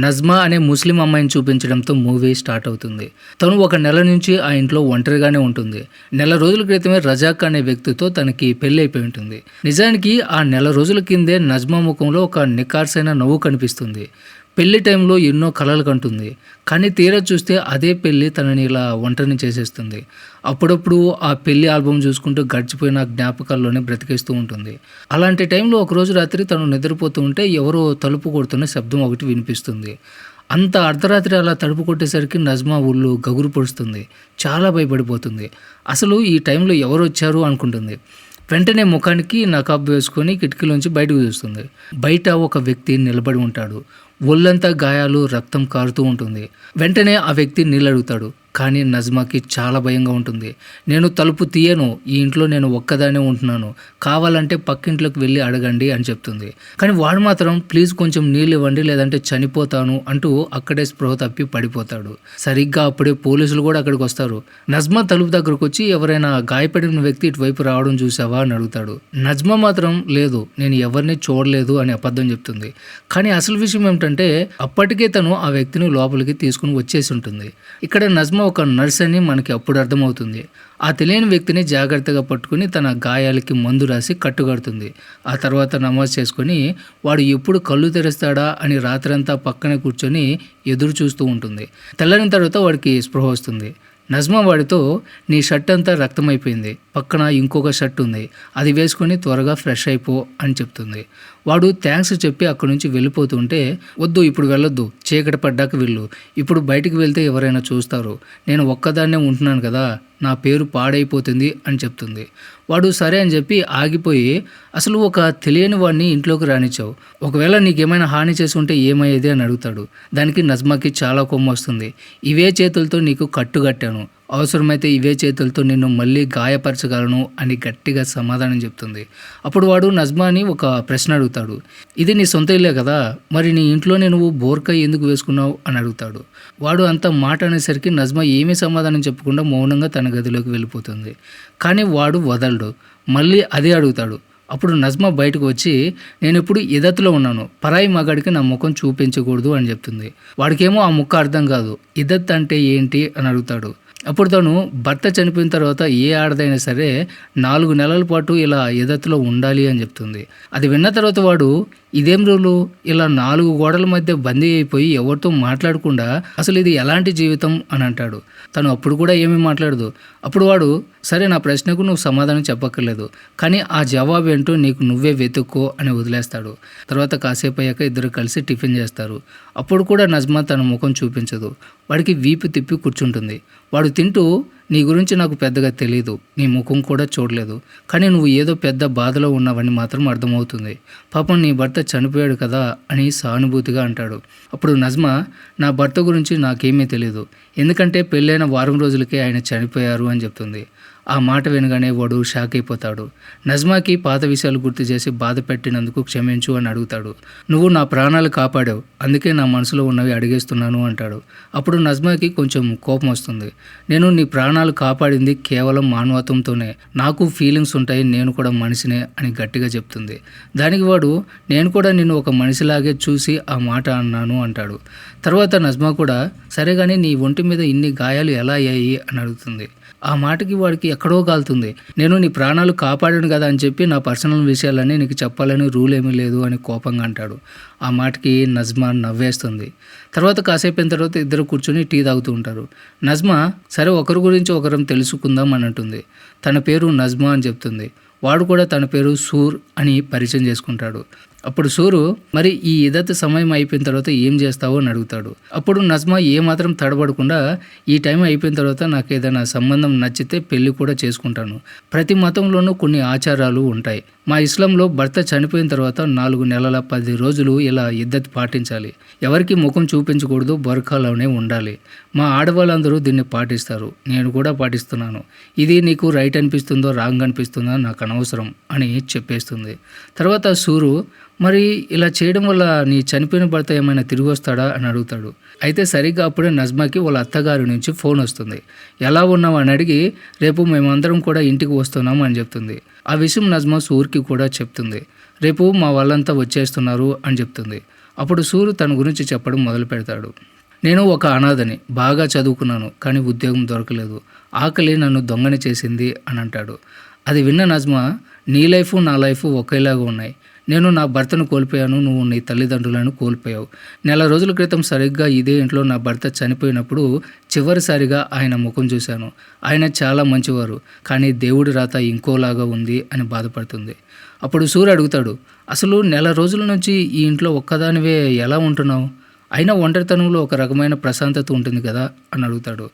నజ్మా అనే ముస్లిం అమ్మాయిని చూపించడంతో movie start అవుతుంది. తను ఒక నెల నుంచి ఆ ఇంట్లో ఒంటరిగానే ఉంటుంది. నెల రోజుల క్రితమే రజాక్ అనే వ్యక్తితో తనకి పెళ్లి అయిపోయి ఉంటుంది. నిజానికి ఆ నెల రోజుల కిందే నజ్మా ముఖంలో ఒక నికార్సైన నవ్వు కనిపిస్తుంది. పెళ్లి టైంలో ఎన్నో కలలు కంటుంది. కానీ తీరా చూస్తే అదే పెళ్లి తనని ఇలా ఒంటరిని చేసేస్తుంది. అప్పుడప్పుడు ఆ పెళ్లి ఆల్బమ్ చూసుకుంటూ గడిచిపోయిన జ్ఞాపకాల్లోనే బ్రతికేస్తూ ఉంటుంది. అలాంటి టైంలో ఒకరోజు రాత్రి తను నిద్రపోతూ ఉంటే ఎవరో తలుపు కొడుతున్న శబ్దం ఒకటి వినిపిస్తుంది. అంత అర్ధరాత్రి అలా తలుపు కొట్టేసరికి నజ్మా ఒళ్ళు గగురు పొడుస్తుంది. చాలా భయపడిపోతుంది. అసలు ఈ టైంలో ఎవరు వచ్చారు అనుకుంటుంది. వెంటనే ముఖానికి నకాబ్ వేసుకొని కిటికీలోంచి బయటకు చూస్తుంది. బయట ఒక వ్యక్తి నిలబడి ఉంటాడు. ఒళ్ళంతా గాయాలు, రక్తం కారుతూ ఉంటుంది. వెంటనే ఆ వ్యక్తి నీళ్ళు అడుగుతాడు. కానీ నజ్మాకి చాలా భయంగా ఉంటుంది. నేను తలుపు తీయను, ఈ ఇంట్లో నేను ఒక్కదానే ఉంటున్నాను, కావాలంటే పక్కింట్లోకి వెళ్ళి అడగండి అని చెప్తుంది. కానీ వాడు మాత్రం ప్లీజ్ కొంచెం నీళ్ళు ఇవ్వండి లేదంటే చనిపోతాను అంటూ అక్కడే స్పృహ తప్పి పడిపోతాడు. సరిగ్గా అప్పుడే పోలీసులు కూడా అక్కడికి వస్తారు. నజ్మా తలుపు దగ్గరకు వచ్చి ఎవరైనా గాయపడిన వ్యక్తి ఇటువైపు రావడం చూసావా అని అడుగుతాడు. నజ్మా మాత్రం లేదు, నేను ఎవరిని చూడలేదు అని అబద్ధం చెప్తుంది. కానీ అసలు విషయం ఏమిటంటే అప్పటికే తను ఆ వ్యక్తిని లోపలికి తీసుకుని వచ్చేసి ఉంటుంది. ఇక్కడ నజ్మా ఒక నర్స్ అని మనకి అప్పుడు అర్థమవుతుంది. ఆ తెలియని వ్యక్తిని జాగ్రత్తగా పట్టుకుని తన గాయాలకి మందు రాసి కట్టుకడుతుంది. ఆ తర్వాత నమాజ్ చేసుకొని వాడు ఎప్పుడు కళ్ళు తెరుస్తాడా అని రాత్రంతా పక్కనే కూర్చొని ఎదురు చూస్తూ ఉంటుంది. తెల్లని తర్వాత వాడికి స్పృహ వస్తుంది. నజ్మా వాడితో, నీ షర్ట్ అంతా రక్తమైపోయింది, పక్కన ఇంకొక షర్ట్ ఉంది, అది వేసుకొని త్వరగా ఫ్రెష్ అయిపో అని చెప్తుంది. వాడు థ్యాంక్స్ చెప్పి అక్కడి నుంచి వెళ్ళిపోతుంటే, వద్దు ఇప్పుడు వెళ్ళొద్దు, చీకటి పడ్డాక వెళ్ళు, ఇప్పుడు బయటికి వెళ్తే ఎవరైనా చూస్తారు, నేను ఒక్కదాన్నే ఉంటున్నాను కదా, నా పేరు పాడైపోతుంది అని చెప్తుంది. వాడు సరే అని చెప్పి ఆగిపోయి, అసలు ఒక తెలియని వాడిని ఇంట్లోకి రానిచ్చావు, ఒకవేళ నీకేమైనా హాని చేసి ఉంటే ఏమయ్యేది అని అడుగుతాడు. దానికి నజ్మాకి చాలా కొమ్ము వస్తుంది. ఇవే చేతులతో నీకు కట్టుగట్టాను, అవసరమైతే ఇవే చేతులతో నిన్ను మళ్ళీ గాయపరచగలను అని గట్టిగా సమాధానం చెప్తుంది. అప్పుడు వాడు నజ్మాని ఒక ప్రశ్న అడుగుతాడు. ఇది నీ సొంత ఇల్లే కదా, మరి నీ ఇంట్లోనే నువ్వు బోర్కా ఎందుకు వేసుకున్నావు అని అడుగుతాడు. వాడు అంత మాట అనేసరికి నజ్మా ఏమీ సమాధానం చెప్పకుండా మౌనంగా తన గదిలోకి వెళ్ళిపోతుంది. కానీ వాడు వదలడు, మళ్ళీ అదే అడుగుతాడు. అప్పుడు నజ్మా బయటకు వచ్చి, నేను ఇప్పుడు ఇదత్తులో ఉన్నాను, పరాయి మగాడికి నా ముఖం చూపించకూడదు అని చెప్తుంది. వాడికేమో ఆ ముక్క అర్థం కాదు. ఇదత్ అంటే ఏంటి అని అడుగుతాడు. అప్పుడు తను భర్త చనిపోయిన తర్వాత ఏ ఆడదైనా సరే 4 నెలల పాటు ఇలా ఎదత్తులో ఉండాలి అని చెప్తుంది. అది విన్న తర్వాత వాడు, ఇదేం రూలు, ఇలా 4 గోడల మధ్య బందీ అయిపోయి ఎవరితో మాట్లాడకుండా అసలు ఇది ఎలాంటి జీవితం అని అంటాడు. తను అప్పుడు కూడా ఏమీ మాట్లాడదు. అప్పుడు వాడు, సరే నా ప్రశ్నకు నువ్వు సమాధానం చెప్పక్కర్లేదు, కానీ ఆ జవాబు ఏంటో నీకు నువ్వే వెతుక్కో అని వదిలేస్తాడు. తర్వాత కాసేపు అయ్యాక ఇద్దరు కలిసి టిఫిన్ చేస్తారు. అప్పుడు కూడా నజ్మా తన ముఖం చూపించదు. వాడికి వీపు తిప్పి కూర్చుంటుంది. వాడు తింటూ, నీ గురించి నాకు పెద్దగా తెలియదు, నీ ముఖం కూడా చూడలేదు, కానీ నువ్వు ఏదో పెద్ద బాధలో ఉన్నావని మాత్రం అర్థమవుతుంది, పాపం నీ భర్త చనిపోయాడు కదా అని సానుభూతిగా అంటాడు. అప్పుడు నజ్మా, నా భర్త గురించి నాకేమీ తెలియదు, ఎందుకంటే పెళ్ళైన వారం రోజులకే ఆయన చనిపోయారు అని చెప్తుంది. ఆ మాట వినగానే వాడు షాక్ అయిపోతాడు. నజ్మాకి పాత విషయాలు గుర్తు చేసి బాధ పెట్టినందుకు క్షమించు అని అడుగుతాడు. నువ్వు నా ప్రాణాలు కాపాడావు, అందుకే నా మనసులో ఉన్నవి అడిగేస్తున్నాను అంటాడు. అప్పుడు నజ్మాకి కొంచెం కోపం వస్తుంది. నేను నీ ప్రాణాలు కాపాడింది కేవలం మానవత్వంతోనే, నాకు ఫీలింగ్స్ ఉంటాయి, నేను కూడా మనిషినే అని గట్టిగా చెప్తుంది. దానికి వాడు, నేను కూడా నిన్ను ఒక మనిషిలాగే చూసి ఆ మాట అన్నాను అంటాడు. తర్వాత నజ్మా కూడా, సరే కానీ నీ ఒంటి మీద ఇన్ని గాయాలు ఎలా అయ్యాయి అని అడుగుతుంది. ఆ మాటకి వాడికి ఎక్కడో కాలుతుంది. నేను నీ ప్రాణాలు కాపాడాను కదా అని చెప్పి నా పర్సనల్ విషయాలన్నీ నీకు చెప్పాలని రూల్ ఏమీ లేదు అని కోపంగా అంటాడు. ఆ మాటకి నజ్మా నవ్వేస్తుంది. తర్వాత కాసేపు తర్వాత ఇద్దరు కూర్చొని టీ తాగుతూ ఉంటారు. నజ్మా, సరే ఒకరి గురించి ఒకరం తెలుసుకుందాం అని అంటుంది. తన పేరు నజ్మా అని చెప్తుంది. వాడు కూడా తన పేరు సూర్ అని పరిచయం చేసుకుంటాడు. అప్పుడు సూరు, మరి ఈ ఇదత్ సమయం అయిపోయిన తర్వాత ఏం చేస్తావు అని అడుగుతాడు. అప్పుడు నజ్మా ఏమాత్రం తడబడకుండా, ఈ టైం అయిపోయిన తర్వాత నాకు ఏదైనా సంబంధం నచ్చితే పెళ్లి కూడా చేసుకుంటాను, ప్రతి మతంలోనూ కొన్ని ఆచారాలు ఉంటాయి, మా ఇస్లాంలో భర్త చనిపోయిన తర్వాత 4 నెలల 10 రోజులు ఇలా ఇద్దత్ పాటించాలి, ఎవరికి ముఖం చూపించకూడదు, బొరకాలోనే ఉండాలి, మా ఆడవాళ్ళందరూ దీన్ని పాటిస్తారు, నేను కూడా పాటిస్తున్నాను, ఇది నీకు రైట్ అనిపిస్తుందో రాంగ్ అనిపిస్తుందో నాకు అనవసరం అని చెప్పేస్తుంది. తర్వాత సూరు, మరి ఇలా చేయడం వల్ల నీ చనిపోయిన భర్త ఏమైనా తిరిగి వస్తాడా అని అడుగుతాడు. అయితే సరిగ్గా అప్పుడే నజ్మాకి వాళ్ళ అత్తగారి నుంచి ఫోన్ వస్తుంది. ఎలా ఉన్నావు అని అడిగి, రేపు మేమందరం కూడా ఇంటికి వస్తున్నాము అని చెప్తుంది. ఆ విషయం నజ్మా సూర్కి కూడా చెప్తుంది. రేపు మా వాళ్ళంతా వచ్చేస్తున్నారు అని చెప్తుంది. అప్పుడు సూరు తన గురించి చెప్పడం మొదలు పెడతాడు. నేను ఒక అనాథని, బాగా చదువుకున్నాను, కానీ ఉద్యోగం దొరకలేదు. ఆకలి నన్ను దొంగని చేసింది అని అంటాడు. అది విన్న నజ్మా, నీ లైఫ్ నా లైఫ్ ఒకేలాగా ఉన్నాయి. నేను నా భర్తను కోల్పోయాను, నువ్వు నీ తల్లిదండ్రులను కోల్పోయావు. నెల రోజుల క్రితం సరిగ్గా ఇదే ఇంట్లో నా భర్త చనిపోయినప్పుడు చివరిసారిగా ఆయన ముఖం చూశాను. ఆయన చాలా మంచివారు, కానీ దేవుడి రాత ఇంకోలాగా ఉంది అని బాధపడుతుంది. అప్పుడు సూర్య అడుగుతాడు, అసలు నెల రోజుల నుంచి ఈ ఇంట్లో ఒక్కదానివే ఎలా ఉంటున్నావు? అయినా ఒంటరితనంలో ఒక రకమైన ప్రశాంతత ఉంటుంది కదా అని అడుగుతాడు.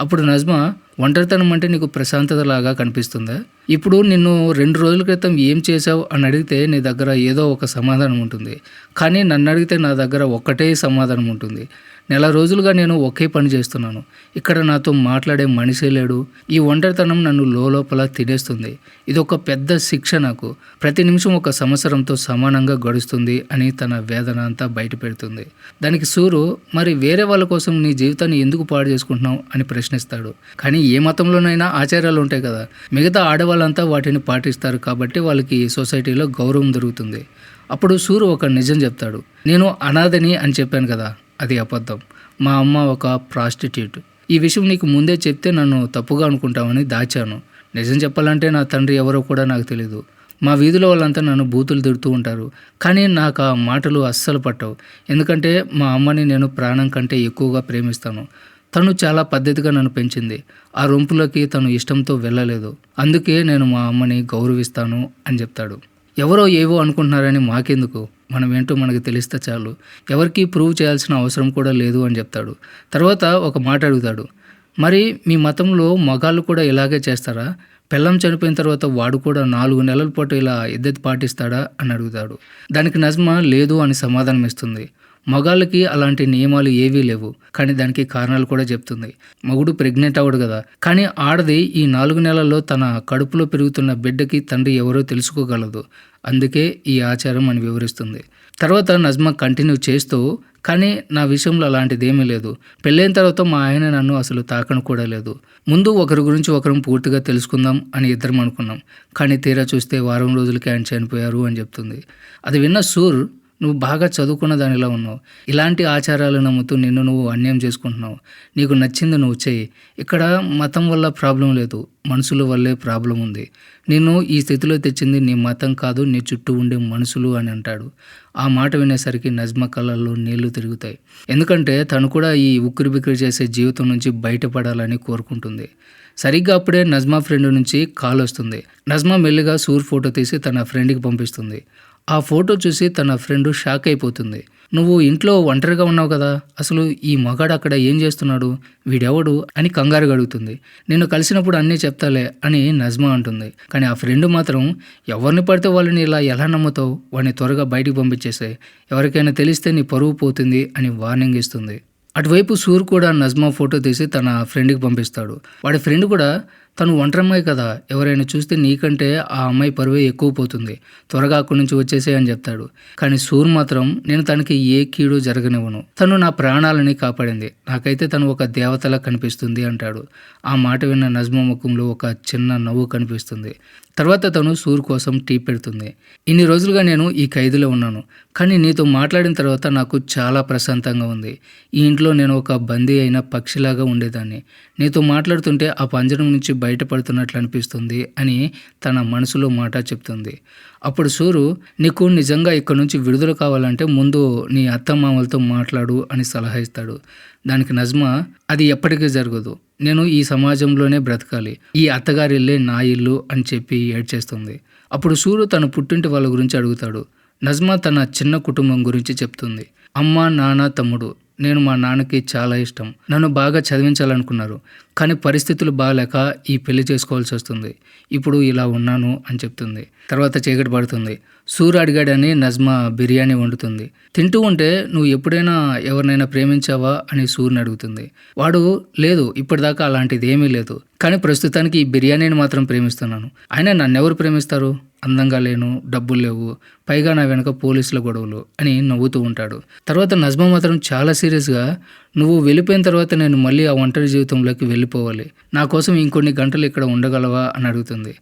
అప్పుడు నజ్మా, ఒంటరితనం అంటే నీకు ప్రశాంతత లాగా కనిపిస్తుందా? ఇప్పుడు నిన్ను 2 రోజుల క్రితం ఏం చేశావు అని అడిగితే నీ దగ్గర ఏదో ఒక సమాధానం ఉంటుంది, కానీ నన్ను అడిగితే నా దగ్గర ఒక్కటే సమాధానం ఉంటుంది. నెల రోజులుగా నేను ఒకే పని చేస్తున్నాను. ఇక్కడ నాతో మాట్లాడే మనిషే లేడు. ఈ ఒంటరితనం నన్ను లోపల తినేస్తుంది. ఇదొక పెద్ద శిక్ష నాకు. ప్రతి నిమిషం ఒక సంవత్సరంతో సమానంగా గడుస్తుంది అని తన వేదన అంతా బయట పెడుతుంది. దానికి సూరు, మరి వేరే వాళ్ళ కోసం నీ జీవితాన్ని ఎందుకు పాడు చేసుకుంటున్నావు అని ప్రశ్నిస్తాడు. కానీ ఏ మతంలోనైనా ఆచారాలు ఉంటాయి కదా, మిగతా ఆడవాళ్ళంతా వాటిని పాటిస్తారు కాబట్టి వాళ్ళకి సొసైటీలో గౌరవం దొరుకుతుంది. అప్పుడు సూరు ఒక నిజం చెప్తాడు. నేను అనాథని అని చెప్పాను కదా, అది అబద్ధం. మా అమ్మ ఒక ప్రాస్టిట్యూట్. ఈ విషయం నీకు ముందే చెప్తే నన్ను తప్పుగా అనుకుంటామని దాచాను. నిజం చెప్పాలంటే నా తండ్రి ఎవరో కూడా నాకు తెలీదు. మా వీధిలో వాళ్ళంతా నన్ను బూతులు తిడుతూ ఉంటారు, కానీ నాకు ఆ మాటలు అస్సలు పట్టవు. ఎందుకంటే మా అమ్మని నేను ప్రాణం కంటే ఎక్కువగా ప్రేమిస్తాను. తను చాలా పద్ధతిగా నన్ను పెంచింది. ఆ రొంపులోకి తను ఇష్టంతో వెళ్ళలేదు. అందుకే నేను మా అమ్మని గౌరవిస్తాను అని చెప్తాడు. ఎవరో ఏవో అనుకుంటున్నారని మాకెందుకు, మనం ఏంటో మనకు తెలిస్తే చాలు. ఎవరికి ప్రూవ్ చేయాల్సిన అవసరం కూడా లేదు అని చెప్తాడు. తర్వాత ఒక మాట అడుగుతాడు, మరి మీ మతంలో మగాళ్ళు కూడా ఇలాగే చేస్తారా? పెళ్ళం చనిపోయిన తర్వాత వాడు కూడా 4 నెలల పాటు ఇలా ఇద్దతి పాటిస్తాడా అని అడుగుతాడు. దానికి నజ్మా లేదు అని సమాధానం ఇస్తుంది. మగాళ్ళకి అలాంటి నియమాలు ఏవీ లేవు, కానీ దానికి కారణాలు కూడా చెప్తుంది. మగుడు ప్రెగ్నెంట్ అవ్వడు కదా, కానీ ఆడది ఈ 4 నెలల్లో తన కడుపులో పెరుగుతున్న బిడ్డకి తండ్రి ఎవరో తెలుసుకోగలదు. అందుకే ఈ ఆచారం అని వివరిస్తుంది. తర్వాత నజ్మా కంటిన్యూ చేస్తూ, కానీ నా విషయంలో అలాంటిదేమీ లేదు. పెళ్ళైన తర్వాత మా ఆయన నన్ను అసలు తాకను కూడా లేదు. ముందు ఒకరి గురించి ఒకరం పూర్తిగా తెలుసుకుందాం అని ఇద్దరం అనుకున్నాం, కానీ తీరా చూస్తే వారం రోజులకే ఆయన చనిపోయారు అని చెప్తుంది. అది విన్న సూర్, నువ్వు బాగా చదువుకున్న దానిలా ఉన్నావు. ఇలాంటి ఆచారాలు నమ్ముతూ నిన్ను నువ్వు అన్యాయం చేసుకుంటున్నావు. నీకు నచ్చింది నువ్వు చెయ్యి. ఇక్కడ మతం వల్ల ప్రాబ్లం లేదు, మనుషుల వల్లే ప్రాబ్లం ఉంది. నిన్ను ఈ స్థితిలో తెచ్చింది నీ మతం కాదు, నీ చుట్టూ ఉండే మనుషులు అని అంటాడు. ఆ మాట వినేసరికి నజ్మా కళ్ళల్లో నీళ్లు తిరుగుతాయి. ఎందుకంటే తను కూడా ఈ ఉక్కిరి బిక్కిరి చేసే జీవితం నుంచి బయటపడాలని కోరుకుంటుంది. సరిగ్గా అప్పుడే నజ్మా ఫ్రెండ్ నుంచి కాల్ వస్తుంది. నజ్మా మెల్లిగా సూర్ ఫోటో తీసి తన ఫ్రెండ్కి పంపిస్తుంది. ఆ ఫోటో చూసి తన ఫ్రెండ్ షాక్ అయిపోతుంది. నువ్వు ఇంట్లో ఒంటరిగా ఉన్నావు కదా, అసలు ఈ మగాడు అక్కడ ఏం చేస్తున్నాడు, వీడెవడు అని కంగారుగా అడుగుతుంది. నిన్ను కలిసినప్పుడు అన్నీ చెప్తాలే అని నజ్మా అంటుంది. కానీ ఆ ఫ్రెండ్ మాత్రం, ఎవరిని పడితే వాళ్ళని ఇలా ఎలా నమ్ముతావు, వాడిని త్వరగా బయటికి పంపించేసాయి, ఎవరికైనా తెలిస్తే నీ పరువు పోతుంది అని వార్నింగ్ ఇస్తుంది. అటువైపు సూర్ కూడా నజ్మా ఫోటో తీసి తన ఫ్రెండ్కి పంపిస్తాడు. వాడి ఫ్రెండ్ కూడా, తను ఒంటరమ్మాయి కదా, ఎవరైనా చూస్తే నీకంటే ఆ అమ్మాయి పరువే ఎక్కువ పోతుంది, త్వరగా అక్కడి నుంచి వచ్చేసే అని చెప్తాడు. కానీ సూర్ మాత్రం, నేను తనకి ఏ కీడు జరగనివ్వను, తను నా ప్రాణాలని కాపాడింది, నాకైతే తను ఒక దేవతలా కనిపిస్తుంది అంటాడు. ఆ మాట విన్న నజ్మా ముఖంలో ఒక చిన్న నవ్వు కనిపిస్తుంది. తర్వాత తను సూర్ కోసం టీ పెడుతుంది. ఇన్ని రోజులుగా నేను ఈ ఖైదులో ఉన్నాను, కానీ నీతో మాట్లాడిన తర్వాత నాకు చాలా ప్రశాంతంగా ఉంది. ఈ ఇంట్లో నేను ఒక బందీ అయిన పక్షిలాగా ఉండేదాన్ని. నీతో మాట్లాడుతుంటే ఆ పంజరం నుంచి బయటపడుతున్నట్లు అనిపిస్తుంది అని తన మనసులో మాట చెప్తుంది. అప్పుడు సూరు, నీకు నిజంగా ఇక్కడ నుంచి విడుదల కావాలంటే ముందు నీ అత్తమామలతో మాట్లాడు అని సలహా ఇస్తాడు. దానికి నజ్మా, అది ఎప్పటికీ జరగదు, నేను ఈ సమాజంలోనే బ్రతకాలి, ఈ అత్తగారి ఇల్లే నా ఇల్లు అని చెప్పి ఏడ్చేస్తుంది. అప్పుడు సూరు తన పుట్టింటి వాళ్ళ గురించి అడుగుతాడు. నజ్మా తన చిన్న కుటుంబం గురించి చెప్తుంది. అమ్మ, నాన్న, తమ్ముడు. నేను మా నాన్నకి చాలా ఇష్టం. నన్ను బాగా చదివించాలనుకున్నారు, కానీ పరిస్థితులు బాగాలేక ఈ పెళ్లి చేసుకోవాల్సి వస్తుంది. ఇప్పుడు ఇలా ఉన్నాను అని చెప్తుంది. తర్వాత చీకటి పడుతుంది. సూర్ అడిగాడని నజ్మా బిర్యానీ వండుతుంది. తింటూ ఉంటే, నువ్వు ఎప్పుడైనా ఎవరినైనా ప్రేమించావా అని సూర్ని అడుగుతుంది. వాడు, లేదు, ఇప్పటిదాకా అలాంటిది ఏమీ లేదు, కానీ ప్రస్తుతానికి ఈ బిర్యానీని మాత్రం ప్రేమిస్తున్నాను. అయినా నన్నెవరు ప్రేమిస్తారు, అందంగా లేను, డబ్బులు లేవు, పైగా నా వెనక పోలీసుల గొడవలు అని నవ్వుతూ ఉంటాడు. తర్వాత నజ్మా మాత్రం చాలా సీరియస్గా, నువ్వు వెళ్ళిపోయిన తర్వాత నేను మళ్ళీ ఆ ఒంటరి జీవితంలోకి వెళ్ళిపోవాలి, నా కోసం ఇంకొన్ని గంటలు ఇక్కడ ఉండగలవా అని అడుగుతుంది.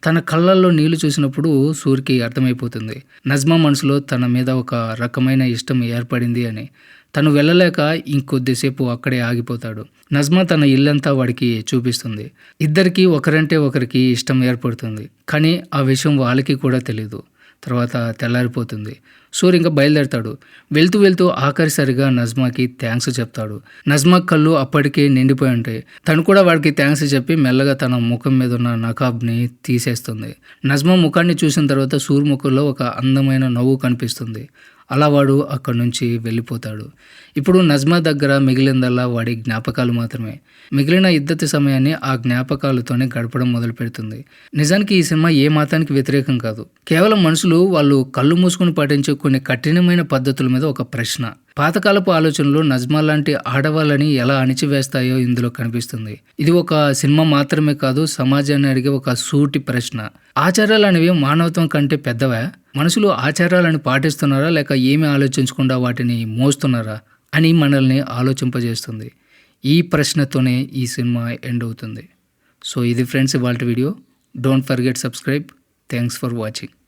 తన కళ్ళల్లో నీళ్లు చూసినప్పుడు సూర్కి అర్థమైపోతుంది నజ్మా మనసులో తన మీద ఒక రకమైన ఇష్టం ఏర్పడింది అని. తను వెళ్ళలేక ఇంకొద్దిసేపు అక్కడే ఆగిపోతాడు. నజ్మా తన ఇల్లంతా వాడికి చూపిస్తుంది. ఇద్దరికీ ఒకరంటే ఒకరికి ఇష్టం ఏర్పడుతుంది. కానీ ఆ విషయం వాళ్ళకి కూడా తెలీదు. తర్వాత తెల్లారిపోతుంది. సూర్య ఇంకా బయలుదేరతాడు. వెళ్తూ వెళ్తూ ఆఖరిసరిగా నజ్మాకి థ్యాంక్స్ చెప్తాడు. నజ్మా కళ్ళు అప్పటికే నిండిపోయి ఉంటాయి. తను కూడా వాడికి థ్యాంక్స్ చెప్పి మెల్లగా తన ముఖం మీద ఉన్న నకాబ్ని తీసేస్తుంది. నజ్మా ముఖాన్ని చూసిన తర్వాత సూర్య ముఖంలో ఒక అందమైన నవ్వు కనిపిస్తుంది. అలా వాడు అక్కడి నుంచి వెళ్ళిపోతాడు. ఇప్పుడు నజ్మా దగ్గర మిగిలిందల్లా వాడి జ్ఞాపకాలు మాత్రమే. మిగిలిన ఇద్దరి సమయాన్ని ఆ జ్ఞాపకాలతోనే గడపడం మొదలు పెడుతుంది. నిజానికి ఈ సినిమా ఏ మతానికి వ్యతిరేకం కాదు. కేవలం మనుషులు వాళ్ళు కళ్ళు మూసుకుని పాటించే కొన్ని కఠినమైన పద్ధతుల మీద ఒక ప్రశ్న. పాతకాలపు ఆలోచనలు నజ్మా లాంటి ఆడవాళ్ళని ఎలా అణిచివేస్తాయో ఇందులో కనిపిస్తుంది. ఇది ఒక సినిమా మాత్రమే కాదు, సమాజాన్ని అడిగే ఒక సూటి ప్రశ్న. ఆచారాలు అనేవి మానవత్వం కంటే పెద్దవా? మనుషులు ఆచారాలను పాటిస్తున్నారా లేక ఏమీ ఆలోచించకుండా వాటిని మోస్తున్నారా అని మనల్ని ఆలోచింపజేస్తుంది. ఈ ప్రశ్నతోనే ఈ సినిమా ఎండ్ అవుతుంది. సో ఇది ఫ్రెండ్స్ ఇవాల్టి video. Don't forget subscribe. Thanks for watching.